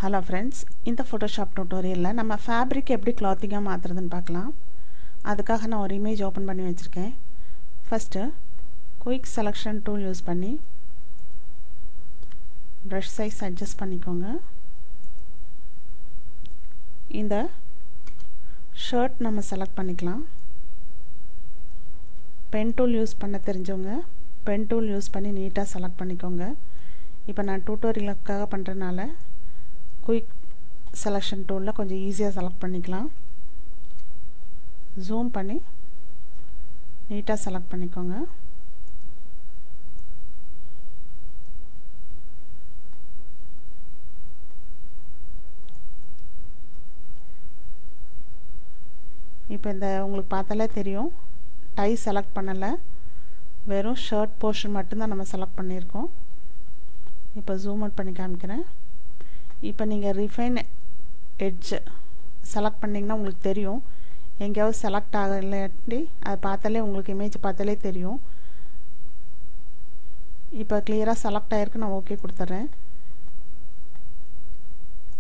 Hello friends, இந்த Photoshop tutorialல நம்ம fabric எப்படி clothing மாத்துறதுன்னு பார்க்கலாம். அதுக்காக நான் ஒரு image open பண்ணி வச்சிருக்கேன். First quick selection tool use பண்ணி brush size adjust பண்ணிக்கோங்க. இந்த shirt நம்ம select பண்ணிக்கலாம். pen tool யூஸ் பண்ண தெரிஞ்சவங்க pen tool யூஸ் பண்ணி நீட்டா select பண்ணிக்கோங்க. இப்போ நான் tutorialக்காக பண்றனால quick selection tool ல கொஞ்சம் ஈஸியா செலக்ட் பண்ணிக்கலாம். zoom பண்ணி நீட்டா செலக்ட் பண்ணிக்கோங்க. இப்போ இந்த உங்களுக்கு பார்த்தாலே தெரியும் டை செலக்ட் பண்ணல, வெறும் ஷர்ட் போர்ஷன் மட்டும் தான் நம்ம செலக்ட் பண்ணியிருக்கோம். இப்போ ஜூம் அவுட் பண்ணி காமிக்கிறேன். இப்போ நீங்கள் ரிஃபைன் எட்ஜ் செலக்ட் பண்ணிங்கன்னா உங்களுக்கு தெரியும் எங்கேயாவது செலக்ட் ஆகலையாட்டி அதை பார்த்தாலே உங்களுக்கு இமேஜ் பார்த்தாலே தெரியும். இப்போ கிளியராக செலக்ட் ஆகிருக்கு, நான் ஓகே கொடுத்துட்றேன்.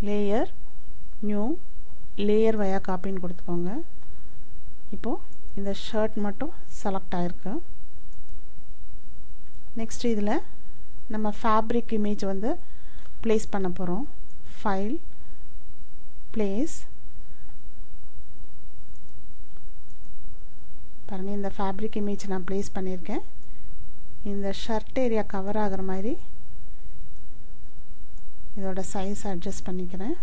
லேயர் நியூ லேயர் வயா காப்பின்னு கொடுத்துக்கோங்க. இப்போது இந்த ஷர்ட் மட்டும் செலக்ட் ஆகிருக்கு. நெக்ஸ்ட் இதில் நம்ம ஃபேப்ரிக் இமேஜ் வந்து ப்ளேஸ் பண்ண போகிறோம். ஃபைல் ப்ளேஸ் பாருங்கள், இந்த ஃபேப்ரிக் இமேஜ் நான் ப்ளேஸ் பண்ணியிருக்கேன். இந்த ஷர்ட் ஏரியா கவர் ஆகிற மாதிரி இதோட சைஸ் அட்ஜஸ்ட் பண்ணிக்கிறேன்.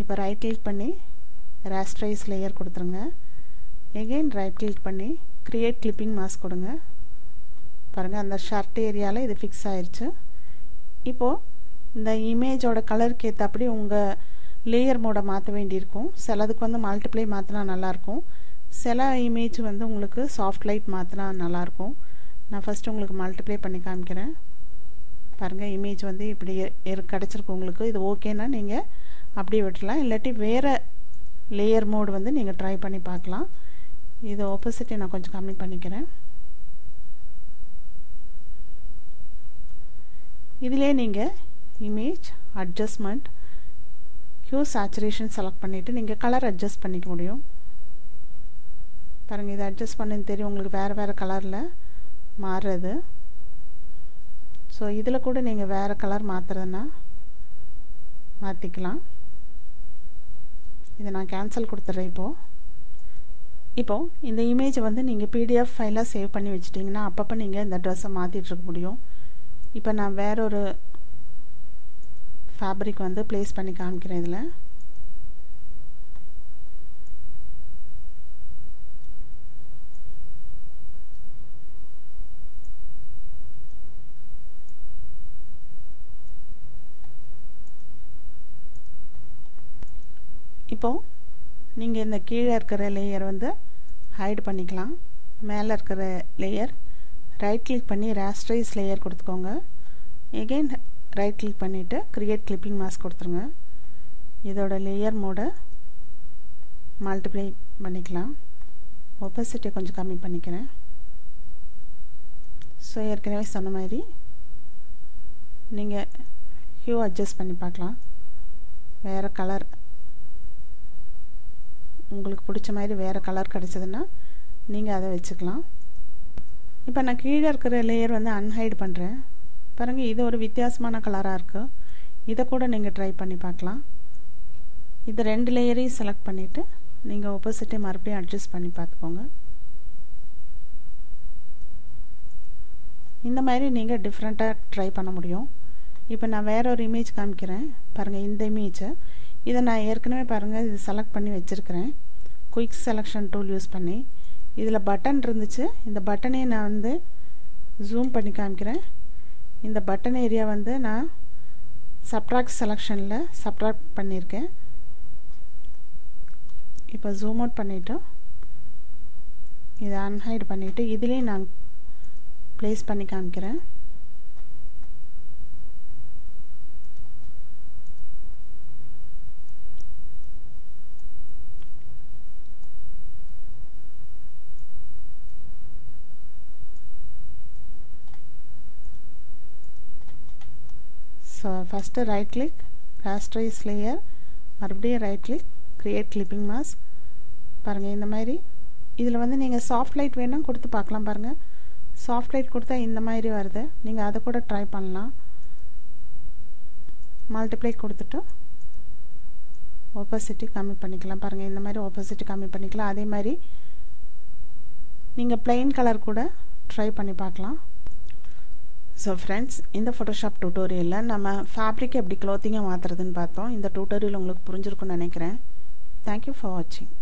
இப்போ ரைட் கிளிக் பண்ணி ராஸ்டரைஸ் லேயர் கொடுத்துருங்க. எகெயின் ரைட் கிளிக் பண்ணி கிரியேட் கிளிப்பிங் மாஸ்க் கொடுங்க. பாருங்கள், அந்த ஷர்ட் ஏரியாவில் இது ஃபிக்ஸ் ஆயிடுச்சு. இப்போது இந்த இமேஜோட கலருக்கு ஏற்றபடி உங்கள் லேயர் மோடை மாற்ற வேண்டியிருக்கும். சிலதுக்கு வந்து மல்டிப்ளை மாற்றினா நல்லாயிருக்கும், சில இமேஜ் வந்து உங்களுக்கு சாஃப்ட் லைட் மாற்றினா நல்லாயிருக்கும். நான் ஃபஸ்ட்டு உங்களுக்கு மல்டிப்ளை பண்ணி காமிக்கிறேன். பாருங்கள், இமேஜ் வந்து இப்படி கிடச்சிருக்கு உங்களுக்கு. இது ஓகேன்னா நீங்கள் அப்படியே விட்டுடலாம், இல்லாட்டி வேறு லேயர் மோடு வந்து நீங்கள் ட்ரை பண்ணி பார்க்கலாம். இது ஆப்போசிட்டை நான் கொஞ்சம் கம்மி பண்ணிக்கிறேன். இதிலே நீங்கள் image adjustment Hugh saturation select பண்ணிவிட்டு நீங்கள் கலர் அட்ஜஸ்ட் பண்ணிக்க முடியும். பாருங்கள், இதை அட்ஜஸ்ட் பண்ணு தெரியும் உங்களுக்கு வேறு வேறு கலரில் மாறுறது. ஸோ இதில் கூட நீங்கள் வேறு கலர் மாற்றுறதுன்னா மாற்றிக்கலாம். இதை நான் கேன்சல் கொடுத்துட்றேன். இப்போது இந்த இமேஜை வந்து நீங்கள் பிடிஎஃப் ஃபைலாக சேவ் பண்ணி வச்சிட்டிங்கன்னா அப்பப்போ நீங்கள் இந்த ட்ரெஸ்ஸை மாற்றிட்டுருக்க முடியும். இப்போ நான் வேறொரு ஃபேப்ரிக் வந்து ப்ளேஸ் பண்ணி காமிக்கிறேன். இதில் இப்போது நீங்கள் இந்த கீழே இருக்கிற லேயர் வந்து ஹைட் பண்ணிக்கலாம். மேலே இருக்கிற லேயர் ரைட் கிளிக் பண்ணி ராஸ்டரைஸ் லேயர் கொடுத்துக்கோங்க. எகெயின் ரைட் கிளிக் பண்ணிவிட்டு கிரியேட் கிளிப்பிங் மாஸ்க் கொடுத்துருங்க. இதோட லேயர் மோடை மல்டிப்ளை பண்ணிக்கலாம். ஒப்பாசிட்டி கொஞ்சம் கம்மி பண்ணிக்கிறேன். ஸோ ஏற்கனவே சொன்ன மாதிரி நீங்கள் ஹியூ அட்ஜஸ்ட் பண்ணி பார்க்கலாம். வேறு கலர் உங்களுக்கு பிடிச்ச மாதிரி வேறு கலர் கிடச்சதுன்னா நீங்கள் அதை வச்சுக்கலாம். இப்போ நான் கீழே இருக்கிற லேயர் வந்து அன்ஹைட் பண்ணுறேன். பாருங்கள், இது ஒரு வித்தியாசமான கலராக இருக்குது. இதை கூட நீங்கள் ட்ரை பண்ணி பார்க்கலாம். இது ரெண்டு லேயரையும் செலக்ட் பண்ணிவிட்டு நீங்கள் ஆப்போசிட்டை மறுபடியும் அட்ஜஸ்ட் பண்ணி பார்த்துக்கோங்க. இந்த மாதிரி நீங்கள் டிஃப்ரெண்ட்டாக ட்ரை பண்ண முடியும். இப்போ நான் வேற ஒரு இமேஜ் காமிக்கிறேன். பாருங்கள், இந்த இமேஜை இதை நான் ஏற்கனவே பாருங்கள் இது செலக்ட் பண்ணி வச்சுருக்கிறேன். குயிக் செலெக்ஷன் டூல் யூஸ் பண்ணி இதில் பட்டன் இருந்துச்சு. இந்த பட்டனையும் நான் வந்து ஜூம் பண்ணி காமிக்கிறேன். இந்த பட்டன் ஏரியா வந்து நான் சப்ட்ராக்ட் செலெக்ஷனில் சப்ட்ராக்ட் பண்ணியிருக்கேன். இப்போ ஜூம் அவுட் பண்ணிவிட்டு இதை அன்ஹைட் பண்ணிவிட்டு இதுலேயும் நான் ப்ளேஸ் பண்ணி காமிக்கிறேன். So first right click, rasterize layer, மறுபடியும் right click, create clipping mask. பாருங்கள் இந்த மாதிரி. இதில் வந்து நீங்கள் சாஃப்ட் லைட் வேணால் கொடுத்து பார்க்கலாம். பாருங்கள் சாஃப்ட் லைட் கொடுத்தா இந்த மாதிரி வருது. நீங்கள் அதை கூட ட்ரை பண்ணலாம். மல்டிப்ளை கொடுத்துட்டு ஒப்பாசிட்டி கம்மி பண்ணிக்கலாம். பாருங்கள் இந்த மாதிரி ஒப்பாசிட்டி கம்மி பண்ணிக்கலாம். அதே மாதிரி நீங்கள் plain கலர் கூட ட்ரை பண்ணி பார்க்கலாம். ஸோ ஃப்ரெண்ட்ஸ், இந்த ஃபோட்டோஷாப் டியூட்டோரியலில் நம்ம ஃபேப்ரிக் எப்படி க்ளோத்திங்காக மாற்றுறதுன்னு பார்த்தோம். இந்த டியூட்டோரியல் உங்களுக்கு புரிஞ்சிருக்குன்னு நினைக்கிறேன். தேங்க்யூ ஃபார் வாட்சிங்.